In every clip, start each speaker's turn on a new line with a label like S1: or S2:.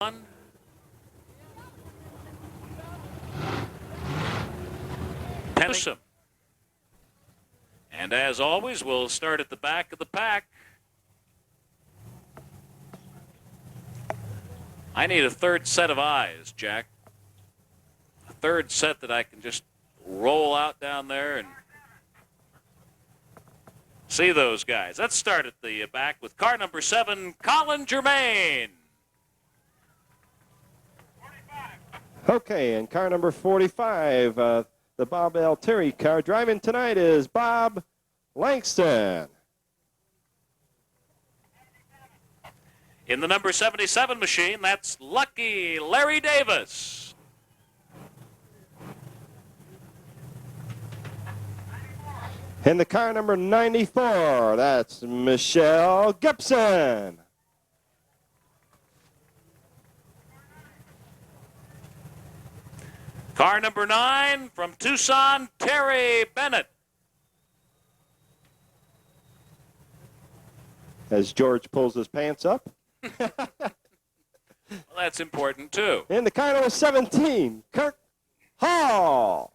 S1: Pennington. And as always, we'll start at the back of the pack. I need a third set of eyes, Jack. A third set that I can just roll out down there and see those guys. Let's start at the back with car number 7, Colin Germain.
S2: Okay, and car number 45, the Bob L. Terry car. Driving tonight is Bob Langston.
S1: In the number 77 machine, that's Lucky Larry Davis.
S2: In the car number 94, that's Michelle Gibson.
S1: Car number 9 from Tucson, Terry Bennett.
S2: As George pulls his pants up.
S1: Well, that's important, too.
S2: In the car number 17, Kirk Hall.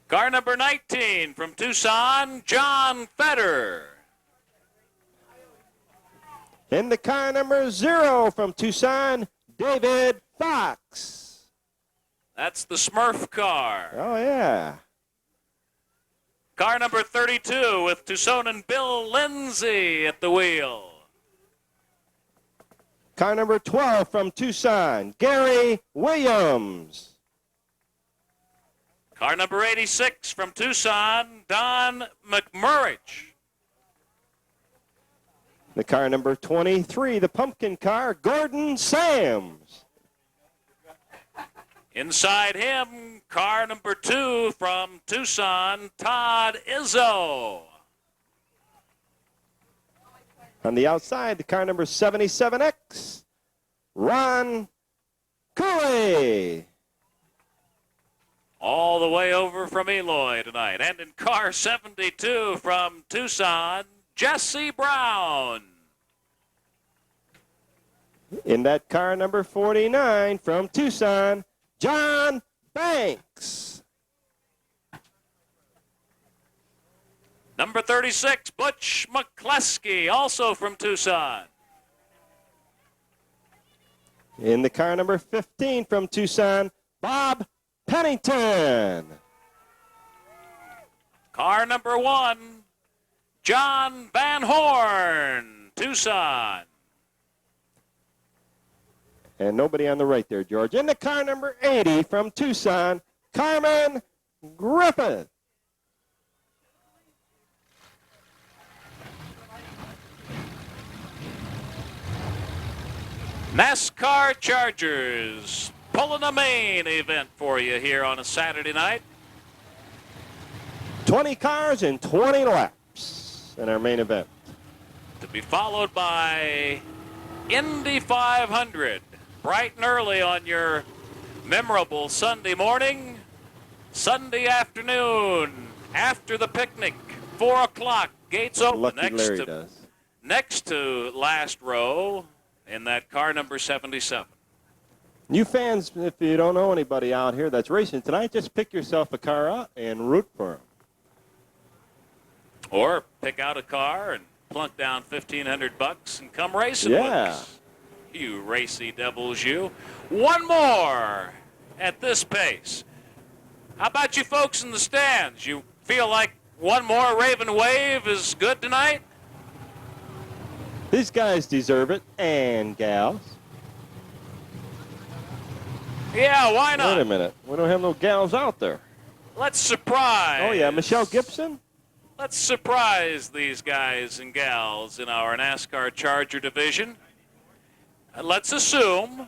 S1: Car number 19 from Tucson, John Feder.
S2: In the car number 0 from Tucson, David Fox.
S1: That's the Smurf car.
S2: Oh, yeah.
S1: Car number 32 with Tucsonan Bill Lindsay at the wheel.
S2: Car number 12 from Tucson, Gary Williams.
S1: Car number 86 from Tucson, Don McMurrich.
S2: The car number 23, the pumpkin car, Gordon Sams.
S1: Inside him, car number 2 from Tucson, Todd Izzo.
S2: On the outside, the car number 77X, Ron Cooley.
S1: All the way over from Eloy tonight. And in car 72 from Tucson, Jesse Brown.
S2: In that car number 49 from Tucson, John Banks.
S1: Number 36, Butch McCleskey, also from Tucson.
S2: In the car number 15 from Tucson, Bob Pennington.
S1: Car number 1, John Van Horn, Tucson.
S2: And nobody on the right there, George. In the car number 80 from Tucson, Carmen Griffith.
S1: NASCAR Chargers pulling a main event for you here on a Saturday night.
S2: 20 cars and 20 laps in our main event.
S1: To be followed by Indy 500, bright and early on your memorable Sunday morning, Sunday afternoon, after the picnic, 4 o'clock, gates open.
S2: Lucky Larry does.
S1: Next to last row in that car number 77.
S2: You fans, if you don't know anybody out here that's racing tonight, just pick yourself a car out and root for them.
S1: Or pick out a car and plunk down $1,500 and come racing with us. You racy devils, you. One more at this pace. How about you folks in the stands? You feel like one more Raven Wave is good tonight?
S2: These guys deserve it, and gals.
S1: Yeah, why not?
S2: Wait a minute. We don't have no gals out there.
S1: Let's surprise.
S2: Oh, yeah, Michelle Gibson?
S1: Let's surprise these guys and gals in our NASCAR Charger division. Let's assume,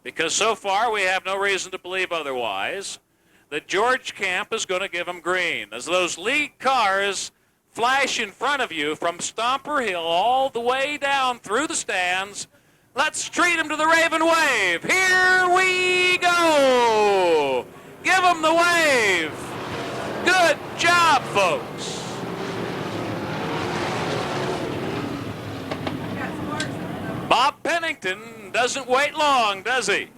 S1: because so far we have no reason to believe otherwise, that George Camp is going to give them green. As those lead cars flash in front of you from Stomper Hill all the way down through the stands, let's treat them to the Raven Wave. Here we go. Give them the wave. Good job, folks. Pennington doesn't wait long, does he?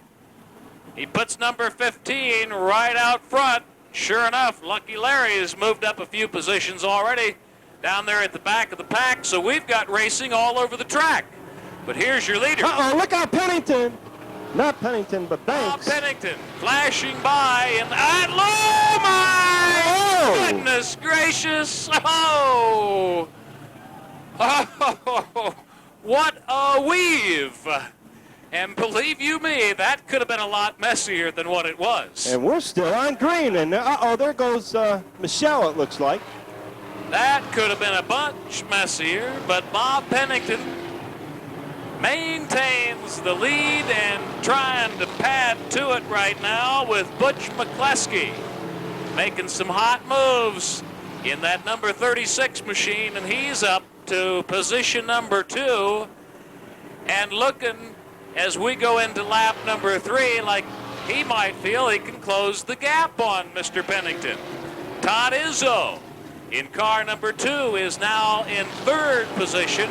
S1: He puts number 15 right out front. Sure enough, Lucky Larry has moved up a few positions already down there at the back of the pack, so we've got racing all over the track. But here's your leader.
S2: Uh-oh, look out, Pennington. Not Pennington, but Banks.
S1: Pennington flashing by, and oh my goodness gracious! Oh, what a weave! And believe you me, that could have been a lot messier than what it was.
S2: And we're still on green, and there goes Michelle, it looks like.
S1: That could have been a bunch messier, but Bob Pennington maintains the lead and trying to pad to it right now with Butch McCleskey making some hot moves in that number 36 machine, and he's up to position number 2 and looking as we go into lap number 3 like he might feel he can close the gap on Mr. Pennington. Todd Izzo in car number 2 is now in 3rd position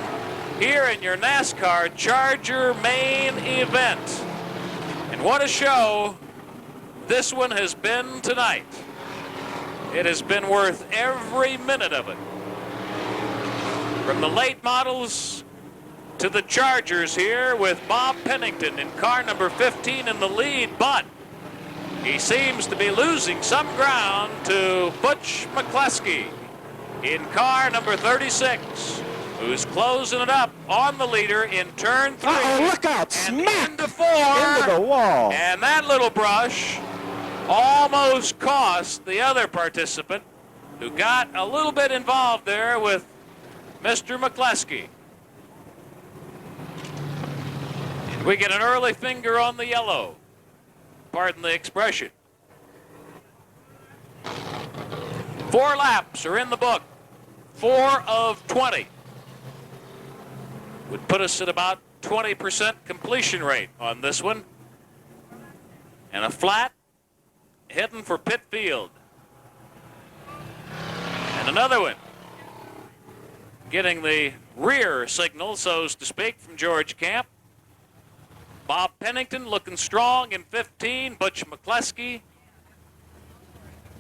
S1: here in your NASCAR Charger main event. And what a show this one has been tonight. It has been worth every minute of it. From the late models to the Chargers here with Bob Pennington in car number 15 in the lead, but he seems to be losing some ground to Butch McCleskey in car number 36, who's closing it up on the leader in turn 3.
S2: Uh-oh, look out,
S1: and
S2: smack
S1: into 4.
S2: into the wall.
S1: And that little brush almost cost the other participant who got a little bit involved there with Mr. McCleskey. And we get an early finger on the yellow. Pardon the expression. 4 laps are in the book. 4 of 20. Would put us at about 20% completion rate on this one. And a flat heading for pit field. And another one getting the rear signal, so to speak, from George Camp. Bob Pennington looking strong in 15. Butch McCleskey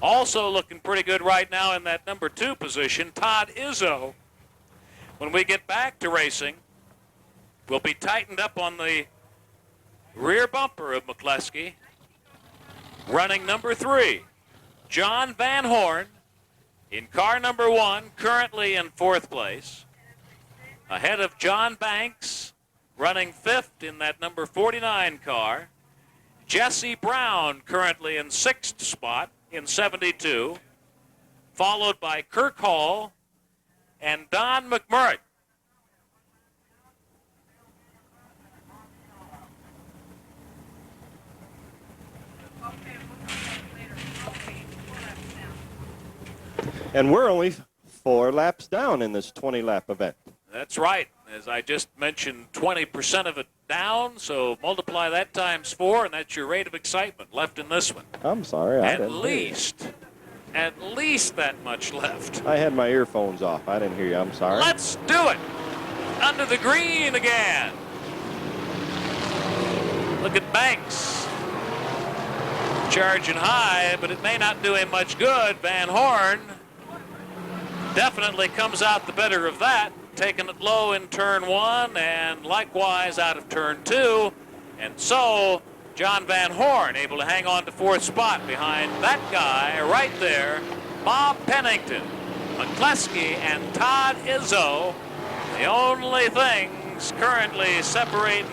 S1: also looking pretty good right now in that number 2 position. Todd Izzo, when we get back to racing, will be tightened up on the rear bumper of McCleskey. Running number 3, John Van Horn in car number 1, currently in 4th place. Ahead of John Banks, running 5th in that number 49 car. Jesse Brown currently in 6th spot in 72, followed by Kirk Hall and Don McMurray.
S2: And we're only 4 laps down in this 20-lap event.
S1: That's right. As I just mentioned, 20% of it down, so multiply that times 4, and that's your rate of excitement left in this one.
S2: I'm sorry.
S1: At least that much left.
S2: I had my earphones off. I didn't hear you. I'm sorry.
S1: Let's do it. Under the green again. Look at Banks. Charging high, but it may not do him much good. Van Horn definitely comes out the better of that, taking it low in turn 1 and likewise out of turn 2. And so John Van Horn able to hang on to 4th spot behind that guy right there, Bob Pennington. McCleskey and Todd Izzo, the only things currently separating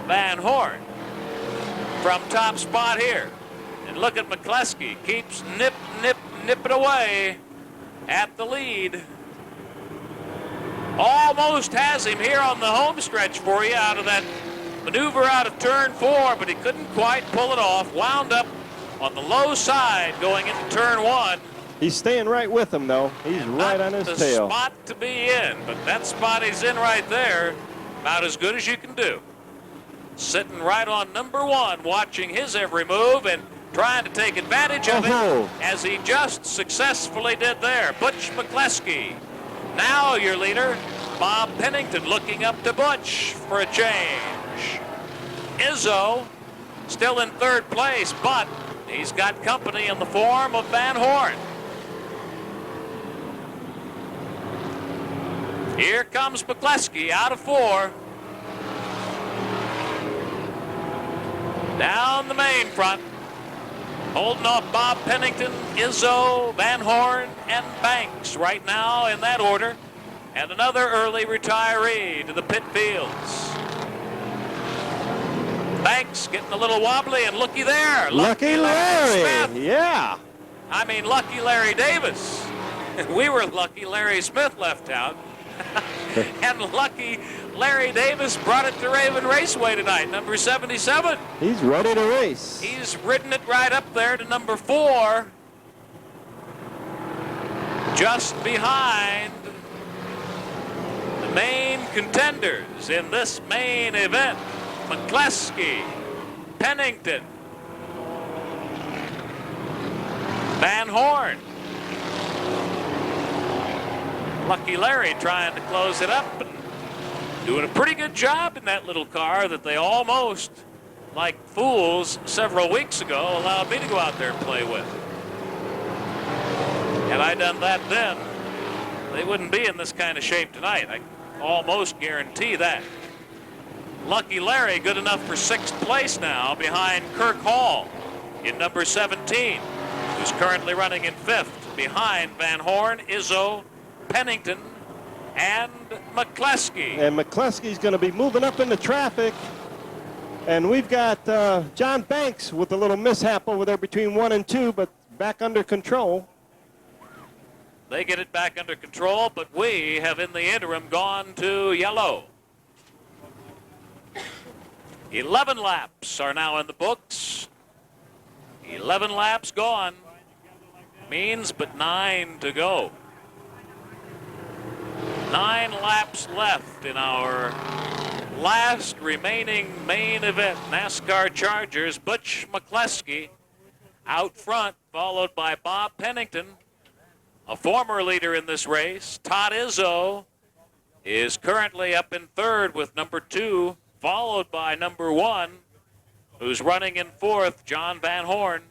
S1: Van Horn from top spot here. And look at McCleskey, keeps nipping away at the lead. Almost has him here on the home stretch for you out of that maneuver out of turn 4, but he couldn't quite pull it off. Wound up on the low side going into turn 1.
S2: He's staying right with him, though. He's right on his tail.
S1: The spot to be in, but that spot he's in right there, about as good as you can do. Sitting right on number 1, watching his every move and trying to take advantage of it, as he just successfully did there. Butch McCleskey, now your leader, Bob Pennington looking up to Butch for a change. Izzo still in third place, but he's got company in the form of Van Horn. Here comes McCleskey out of 4. Down the main front, holding off Bob Pennington, Izzo, Van Horn, and Banks right now in that order. And another early retiree to the pit fields. Banks getting a little wobbly, and looky there.
S2: Lucky Larry.
S1: Smith.
S2: Yeah.
S1: I mean, Lucky Larry Davis. We were lucky Larry Smith left out. And lucky Larry Davis brought it to Raven Raceway tonight, number 77.
S2: He's ready to race.
S1: He's ridden it right up there to number 4. Just behind the main contenders in this main event. McCleskey, Pennington, Van Horn. Lucky Larry trying to close it up and doing a pretty good job in that little car that they almost, like fools several weeks ago, allowed me to go out there and play with. Had I done that then, they wouldn't be in this kind of shape tonight. I almost guarantee that. Lucky Larry good enough for 6th place now behind Kirk Hall in number 17, who's currently running in 5th behind Van Horn, Izzo, Pennington, and McCleskey.
S2: And McCleskey's going to be moving up into traffic. And we've got John Banks with a little mishap over there between 1 and 2, but back under control.
S1: They get it back under control, but we have in the interim gone to yellow. 11 laps are now in the books. 11 laps gone. Means but 9 to go. 9 laps left in our last remaining main event. NASCAR Chargers, Butch McCleskey out front, followed by Bob Pennington, a former leader in this race. Todd Izzo is currently up in 3rd with number 2, followed by number 1, who's running in 4th, John Van Horn.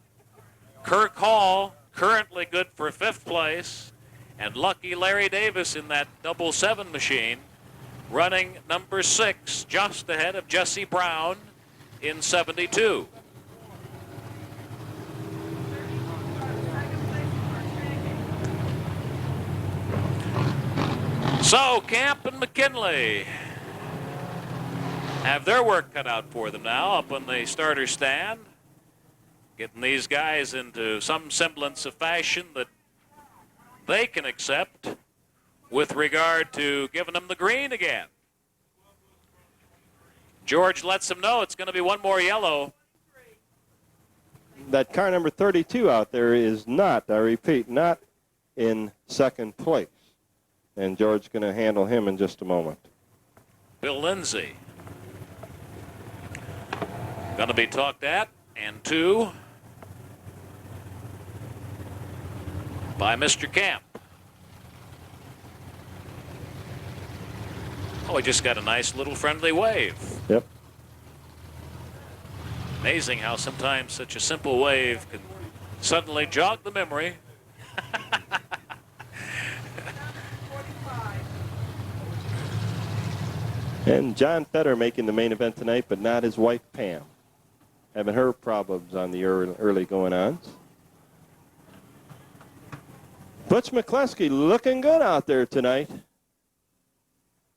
S1: Kirk Hall currently good for 5th place. And lucky Larry Davis in that 7 machine, running number 6, just ahead of Jesse Brown in 72. So Camp and McKinley have their work cut out for them now up on the starter stand, getting these guys into some semblance of fashion that they can accept with regard to giving them the green again. George lets them know it's going to be one more yellow.
S2: That car number 32 out there is not, I repeat, not in 2nd place. And George's going to handle him in just a moment.
S1: Bill Lindsay going to be talked at and to by Mr. Camp. Oh, he just got a nice little friendly wave.
S2: Yep.
S1: Amazing how sometimes such a simple wave can suddenly jog the memory.
S2: And John Fetter making the main event tonight, but not his wife Pam. Having her problems on the early going-ons. Butch McCleskey looking good out there tonight.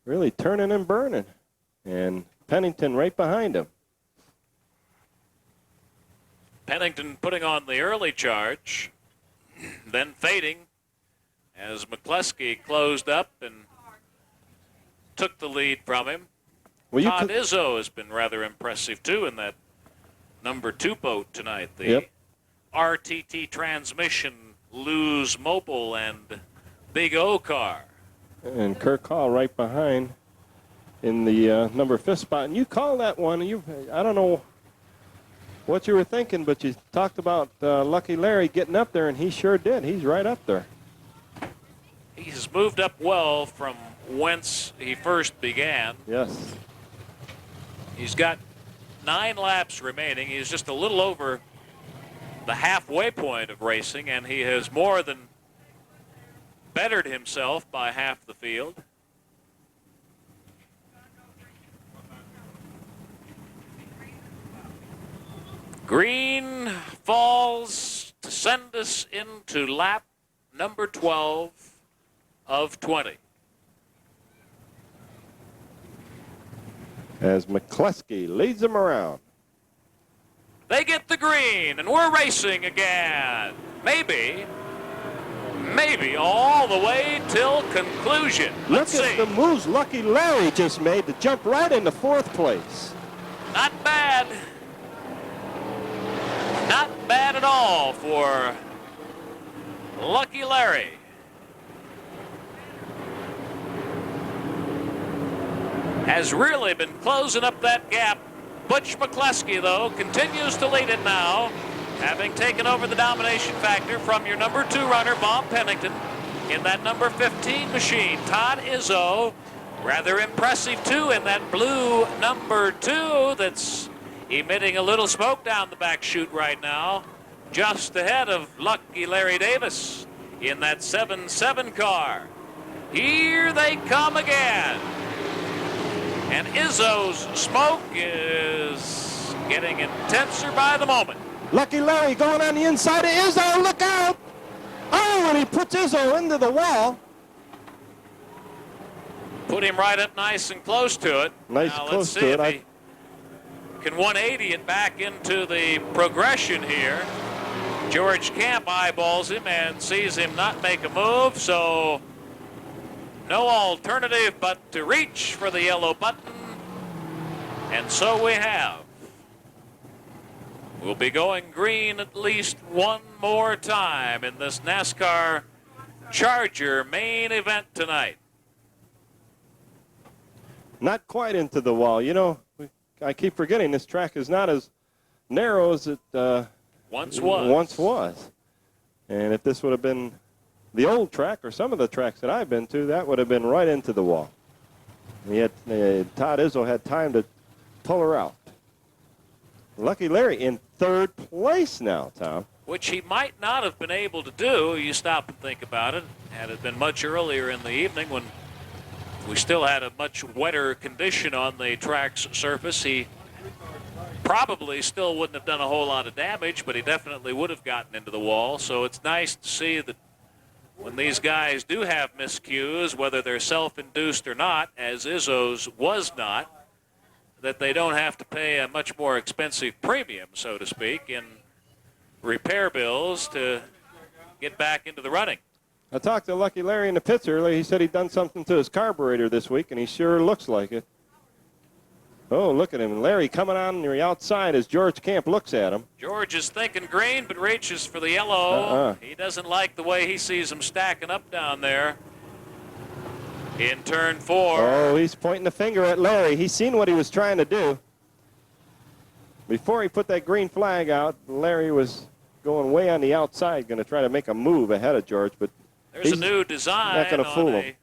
S2: Really turning and burning. And Pennington right behind him.
S1: Pennington putting on the early charge, then fading as McCleskey closed up and took the lead from him.
S2: Well,
S1: Todd Izzo has been rather impressive, too, in that number 2 boat tonight. The RTT transmission, Lose Mobile, and Big O car.
S2: And Kirk Hall right behind in the number 5th spot. And you call that one. I don't know what you were thinking, but you talked about Lucky Larry getting up there, and he sure did. He's right up there.
S1: He's moved up well from whence he first began.
S2: Yes.
S1: He's got 9 laps remaining. He's just a little over the halfway point of racing, and he has more than bettered himself by half the field. Green falls to send us into lap number 12 of 20.
S2: As McCluskey leads them around.
S1: They get the green, and we're racing again. Maybe all the way till conclusion. Let's
S2: Look
S1: see.
S2: at the moves Lucky Larry just made to jump right into 4th place.
S1: Not bad. Not bad at all for Lucky Larry. Has really been closing up that gap. Butch McCluskey, though, continues to lead it now, having taken over the domination factor from your number 2 runner, Bob Pennington, in that number 15 machine. Todd Izzo, rather impressive, too, in that blue number 2 that's emitting a little smoke down the back chute right now, just ahead of Lucky Larry Davis in that 7-7 car. Here they come again. And Izzo's smoke is getting intenser by the moment.
S2: Lucky Larry going on the inside of Izzo. Look out! Oh, and he puts Izzo into the wall.
S1: Put him right up nice and close to it.
S2: Nice
S1: now,
S2: close
S1: let's see
S2: to
S1: if
S2: it.
S1: he can 180 it back into the progression here. George Camp eyeballs him and sees him not make a move, so no alternative but to reach for the yellow button. And so we have. We'll be going green at least one more time in this NASCAR Charger main event tonight.
S2: Not quite into the wall. You know, I keep forgetting this track is not as narrow as it
S1: Once
S2: was. And if this would have been the old track or some of the tracks that I've been to, that would have been right into the wall. And yet Todd Izzo had time to pull her out. Lucky Larry in 3rd place now, Tom.
S1: Which he might not have been able to do. You stop and think about it. Had it been much earlier in the evening when we still had a much wetter condition on the track's surface, he probably still wouldn't have done a whole lot of damage, but he definitely would have gotten into the wall. So it's nice to see that when these guys do have miscues, whether they're self-induced or not, as Izzo's was not, that they don't have to pay a much more expensive premium, so to speak, in repair bills to get back into the running.
S2: I talked to Lucky Larry in the pits earlier. He said he'd done something to his carburetor this week, and he sure looks like it. Oh, look at him. Larry coming on the outside as George Camp looks at him.
S1: George is thinking green, but reaches for the yellow. He doesn't like the way he sees them stacking up down there in turn 4.
S2: Oh, he's pointing the finger at Larry. He's seen what he was trying to do. Before he put that green flag out, Larry was going way on the outside, going to try to make a move ahead of George, but
S1: there's a new design
S2: not going to fool him.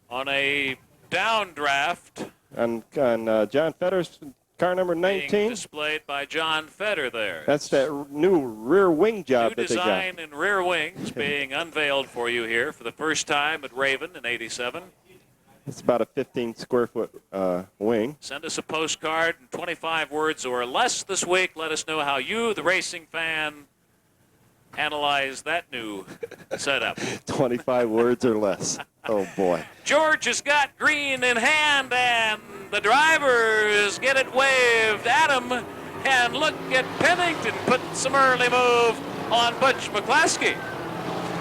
S1: On a downdraft.
S2: On John Fetter's car number 19.
S1: Being displayed by John Fetter there.
S2: That's that new rear wing job that they got.
S1: New design in rear wings being unveiled for you here for the first time at Raven in '87.
S2: It's about a 15 square foot wing.
S1: Send us a postcard in 25 words or less this week. Let us know how you, the racing fan, analyze that new setup.
S2: 25 words or less. Oh, boy.
S1: George has got green in hand, and the drivers get it waved at him. And look at Pennington put some early move on Butch McCluskey.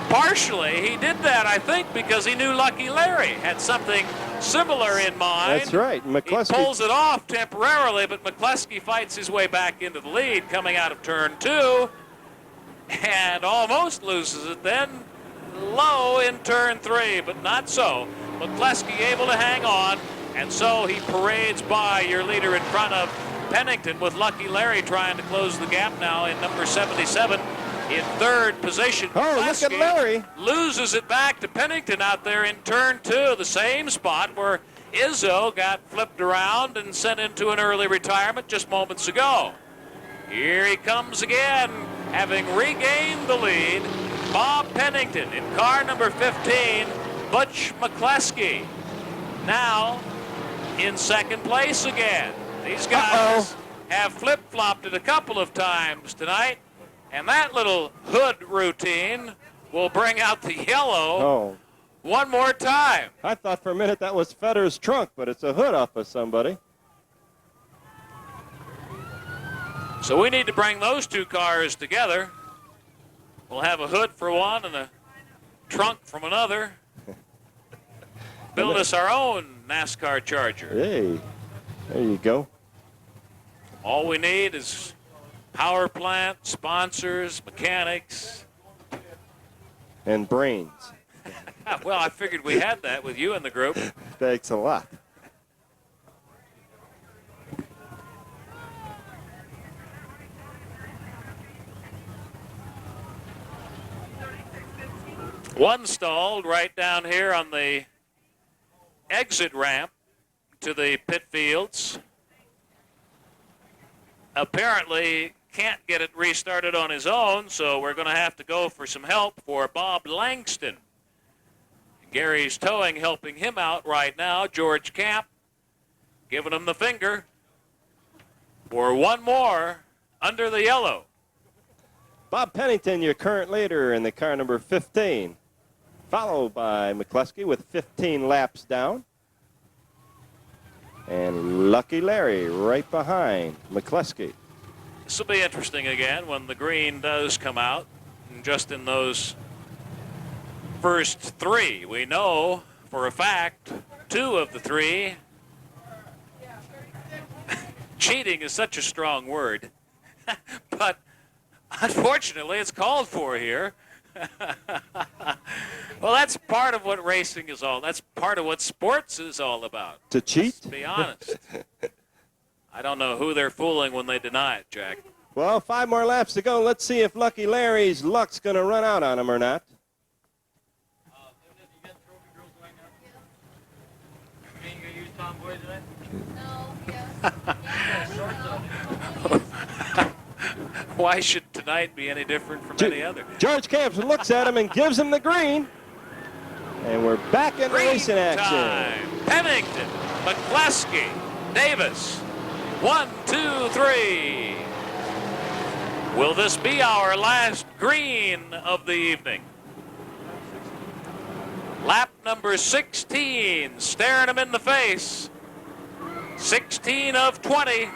S1: Partially, he did that, I think, because he knew Lucky Larry had something similar in mind.
S2: That's right. McCluskey
S1: He pulls it off temporarily, but McCluskey fights his way back into the lead coming out of turn 2 and almost loses it then low in turn 3, but not so. McCluskey able to hang on, and so he parades by your leader in front of Pennington with Lucky Larry trying to close the gap now in number 77. in third position.
S2: Oh, look at Larry.
S1: Loses it back to Pennington out there in turn 2, the same spot where Izzo got flipped around and sent into an early retirement just moments ago. Here he comes again, having regained the lead. Bob Pennington in car number 15, Butch McCleskey now in second place again. These guys have flip-flopped it a couple of times tonight, and that little hood routine will bring out the yellow one more time.
S2: I thought for a minute that was Fetter's trunk, but it's a hood off of somebody.
S1: So we need to bring those two cars together. We'll have a hood for one and a trunk from another. Build us our own NASCAR Charger.
S2: Hey, there you go.
S1: All we need is power plant, sponsors, mechanics.
S2: And brains.
S1: Well, I figured we had that with you in the group.
S2: Thanks a lot.
S1: One stalled right down here on the exit ramp to the pit fields. Apparently can't get it restarted on his own, so we're going to have to go for some help for Bob Langston. Gary's towing, helping him out right now. George Camp giving him the finger for one more under the yellow.
S2: Bob Pennington, your current leader in the car number 15, followed by McCleskey with 15 laps down. And Lucky Larry right behind McCleskey.
S1: This will be interesting again when the green does come out. And just in those first three, we know for a fact 2 of the 3. Cheating is such a strong word, but unfortunately it's called for here. Well, that's part of what racing is all. That's part of what sports is all about.
S2: To cheat?
S1: Let's be honest. I don't know who they're fooling when they deny it, Jack.
S2: Well, 5 more laps to go. Let's see if Lucky Larry's luck's going to run out on him or not.
S1: Why should tonight be any different from any other?
S2: George Camp looks at him and gives him the green. And we're back in the racing action.
S1: Time. Pennington, McCleskey, Davis. 1, 2, 3. Will this be our last green of the evening? Lap number 16, staring him in the face. 16 of 20.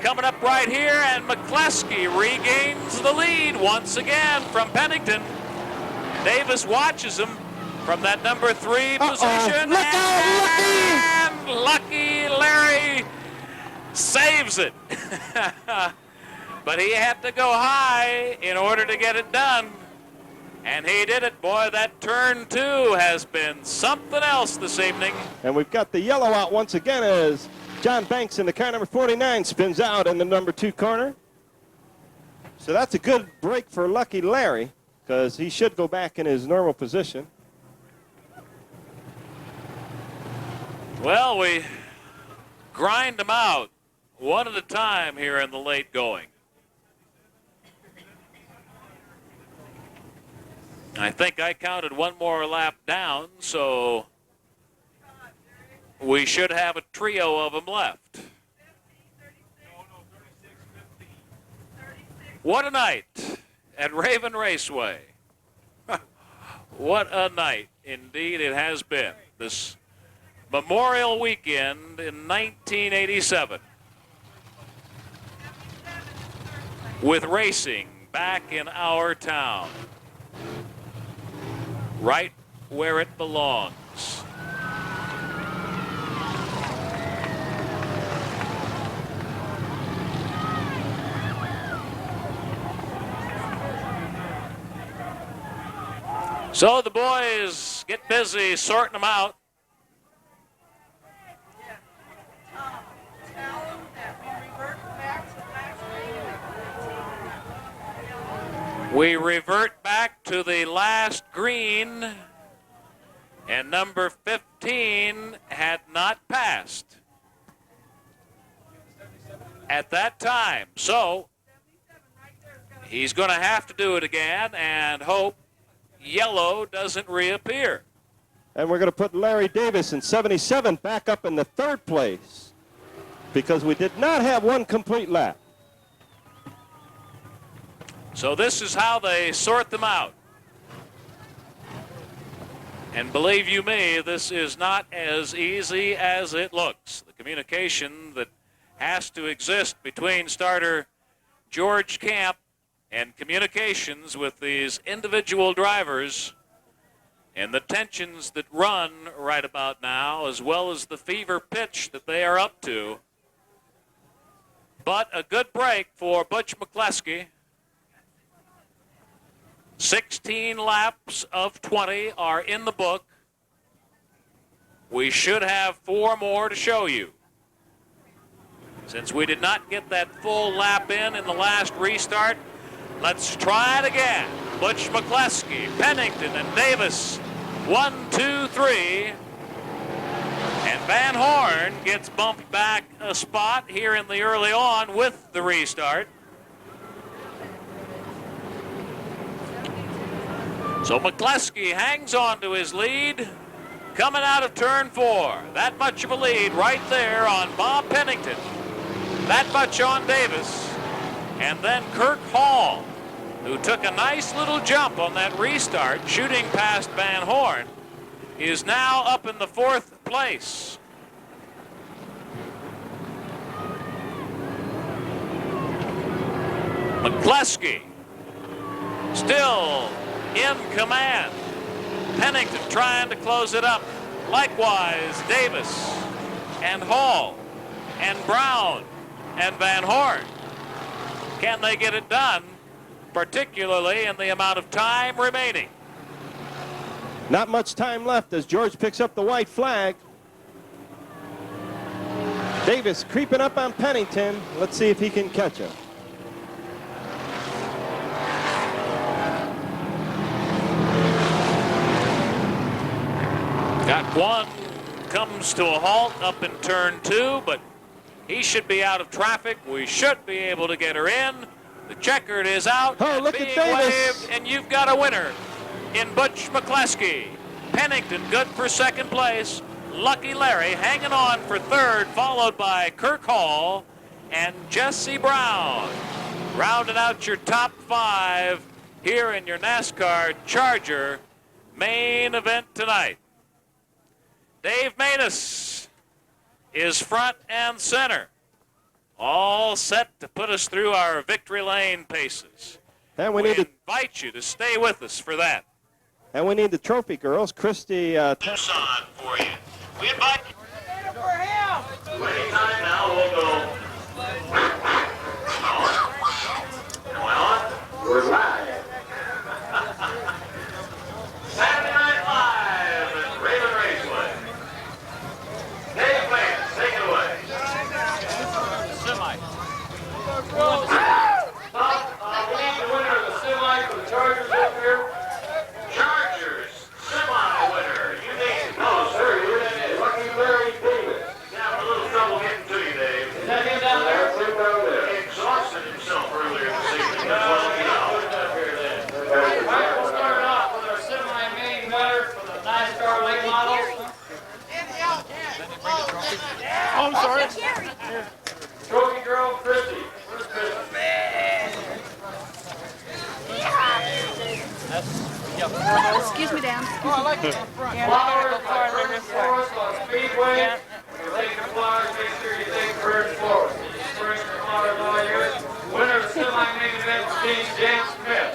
S1: Coming up right here, and McCleskey regains the lead once again from Pennington. Davis watches him from that number 3 position.
S2: Look out,
S1: and Lucky Larry saves it. But he had to go high in order to get it done. And he did it. Boy, that turn 2 has been something else this evening.
S2: And we've got the yellow out once again as John Banks in the car number 49 spins out in the number 2 corner. So that's a good break for Lucky Larry because he should go back in his normal position.
S1: Well, we grind them out one at a time here in the late going. I think I counted one more lap down, so we should have a trio of them left. What a night at Raven Raceway. What a night indeed it has been. This Memorial Weekend in 1987. With racing back in our town. Right where it belongs. So the boys get busy sorting them out. We revert back to the last green, and number 15 had not passed at that time. So he's going to have to do it again and hope yellow doesn't reappear.
S2: And we're going to put Larry Davis in 77 back up in the 3rd place because we did not have one complete lap.
S1: So this is how they sort them out. And believe you me, this is not as easy as it looks. The communication that has to exist between starter George Camp and communications with these individual drivers and the tensions that run right about now, as well as the fever pitch that they are up to. But a good break for Butch McCleskey. 16 laps of 20 are in the book. We should have 4 more to show you. Since we did not get that full lap in the last restart, let's try it again. Butch McCleskey, Pennington, and Davis. 1, 2, 3. And Van Horn gets bumped back a spot here in the early on with the restart. So McCleskey hangs on to his lead coming out of turn 4. That much of a lead right there on Bob Pennington. That much on Davis. And then Kirk Hall, who took a nice little jump on that restart, shooting past Van Horn, is now up in the 4th place. McCleskey still in command. Pennington trying to close it up. Likewise, Davis and Hall and Brown and Van Horn. Can they get it done, particularly in the amount of time remaining?
S2: Not much time left as George picks up the white flag. Davis creeping up on Pennington. Let's see if he can catch him.
S1: Got one, comes to a halt up in turn 2, but he should be out of traffic. We should be able to get her in. The checkered is out.
S2: Oh, look at Davis.
S1: Waved, and you've got a winner in Butch McCleskey. Pennington good for 2nd place. Lucky Larry hanging on for 3rd, followed by Kirk Hall and Jesse Brown. Rounding out your top 5 here in your NASCAR Charger main event tonight. Dave Manis is front and center, all set to put us through our victory lane paces.
S2: And we
S1: invite you to stay with us for that.
S2: And we need the trophy, girls. Christy
S1: Tucson for you. We invite you.
S3: For him.
S1: Waiting time now. We'll go. We're live. Saturday Night Live at Raven Raceway. Dave Vance, take it away. Semi. We need the winner of the semi for the Chargers up here. Chargers semi winner. You need to know, sir, who that is. Lucky Larry Davis. He's having a little trouble getting to you, Dave. Is that him down there? That's him down there. He exhausted himself earlier this evening. That's why we know.
S3: We'll start off with our semi-main winner for the NASCAR late models.
S2: Oh, I'm sorry.
S3: Trophy girl, Christy. Where's Christy?
S4: Excuse me, Dan.
S3: Oh, I like it on front. Flowers by Burns Florist on Speedway. When you're taking flowers, make sure you take Burns Florist. You bring your flowers all year. Winner of the semi-main event is Dean Jan Smith.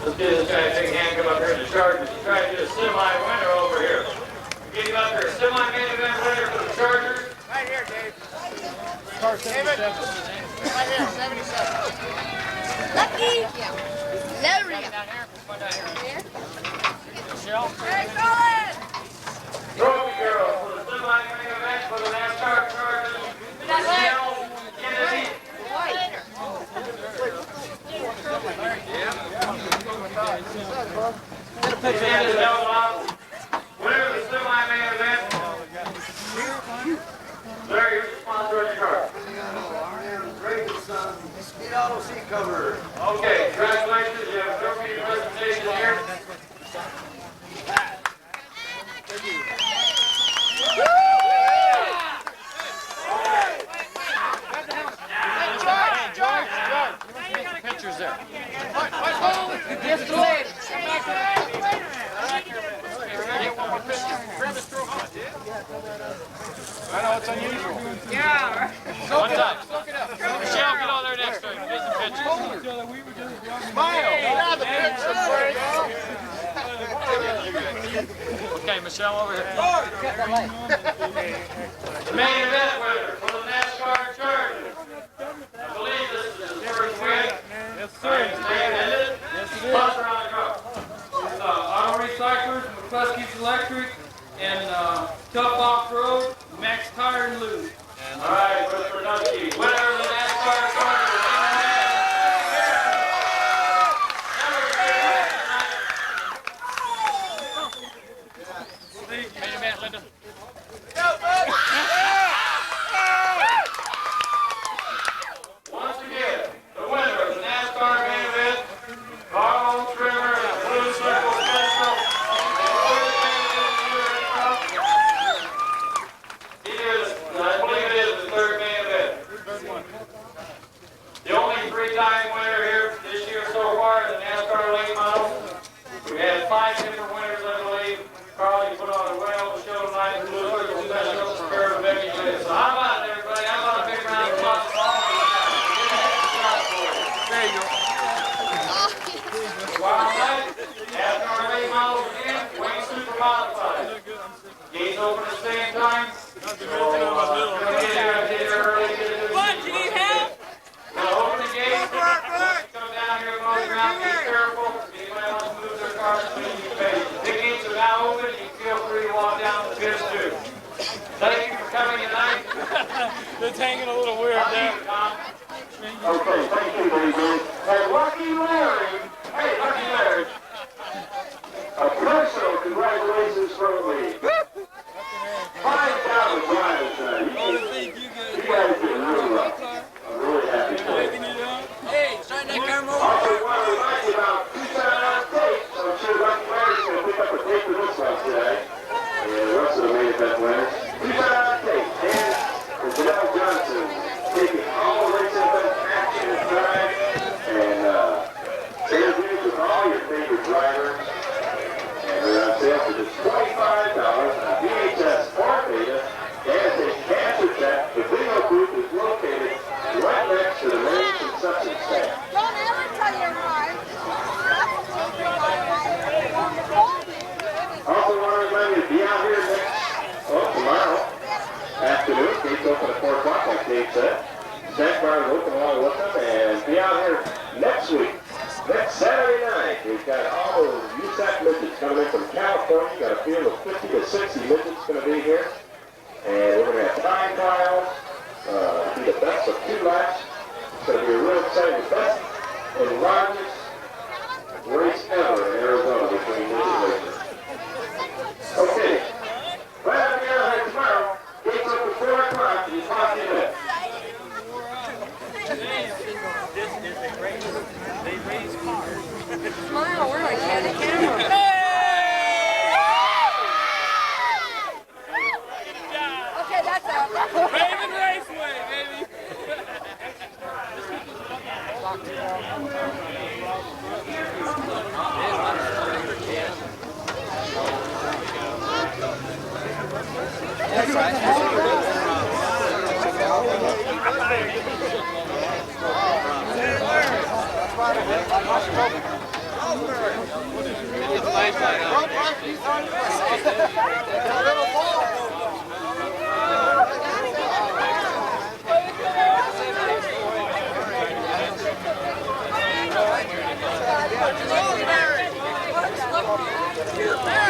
S3: Let's get this guy a big hand come up here in the Chargers. He's trying to get a semi-winner over here. Get him up here. Semi-main event winner for the Chargers.
S5: Right here, Dave. Car 77. Right here, 77.
S4: Lucky Larry.
S3: Down here.
S5: Michelle.
S3: Trophy girl for the semi-main event for the NASCAR Chargers. Michelle Kennedy. Winner of the semi-main event. Larry, your sponsor of the car.
S6: Raven Speed Auto seat cover.
S3: Okay, congratulations. You have a trophy presentation here.
S5: Pictures there. I know it's unusual.
S4: Yeah.
S5: One time. Michelle, get on there next to him. Get some pictures. Smile. Grab the picture. Okay, Michelle, over here.
S3: Main event winner for the NASCAR Chargers. I believe this is his first win.
S5: Yes, sir.
S3: Sponsor on the car.
S7: Auto Recyclers, McCluskey's Electric, and Tough Off-Road, Max Tire and Lube.
S3: All right, Mr. Nutsky, winner of the NASCAR Chargers.
S5: Main event, Linda.
S3: Once again, the winner of the NASCAR main event, Carl Trimmer and the Blue Circle Central. He is, I believe it is the third main event. The only three-time winner here this year so far in the NASCAR late model. We had 5 different winners, I believe. Carl, you put on a whale of a show tonight, the Blue Circle Special, Spirit of Becky. So how about it, everybody? How about a big round of applause?
S5: There you go.
S3: Wild night, NASCAR late models again, Wayne Super Modified. Gates open at the same time. Get here early.
S4: What? You need help?
S3: We'll open the gate. Come down here, go around, be careful. Anybody wants to move their cars, please be patient. The gates are now open. You feel free to walk down the pits too. Thank you for coming tonight.
S5: It's hanging a little weird there.
S3: Okay, thank you, baby. Hey, Lucky Larry. Hey, Lucky Larry. A personal congratulations from me. 5,000 drivers tonight. You guys did really well. I'm really happy for you.
S4: Hey, sign that camera over.
S3: Also, want to remind you about Tucson on tape. So I'm sure Lucky Larry's going to pick up a tape for this one today. And the rest of the main event winners. Tucson on tape. And Janelle Johnson taking all the race event action and drive. And interviews with all your favorite drivers. And they're on sale for just $25 on VHS 4-beta. And a cancer check. The video booth is located right next to the main concession stand.
S8: Don't ever tell your wife.
S3: Also want to remind you to be out here tomorrow afternoon. Gates open at 4 o'clock, like Dave said. Snack bar is open along with them. And be out here next week. Next Saturday night, we've got all those USAC midgets coming in from California. We've got a field of 50 to 60 midgets going to be here. And we're going to have time trials. Be the best of 2 laps. It's going to be a real exciting, best and largest race ever in Arizona between midget racers. Okay. Right out here tomorrow. Gates up at 4 o'clock. You talk to you then.
S4: Smile, we're like candy camera.
S8: Okay, that's out.
S4: Raven Raceway, baby.
S8: Hey!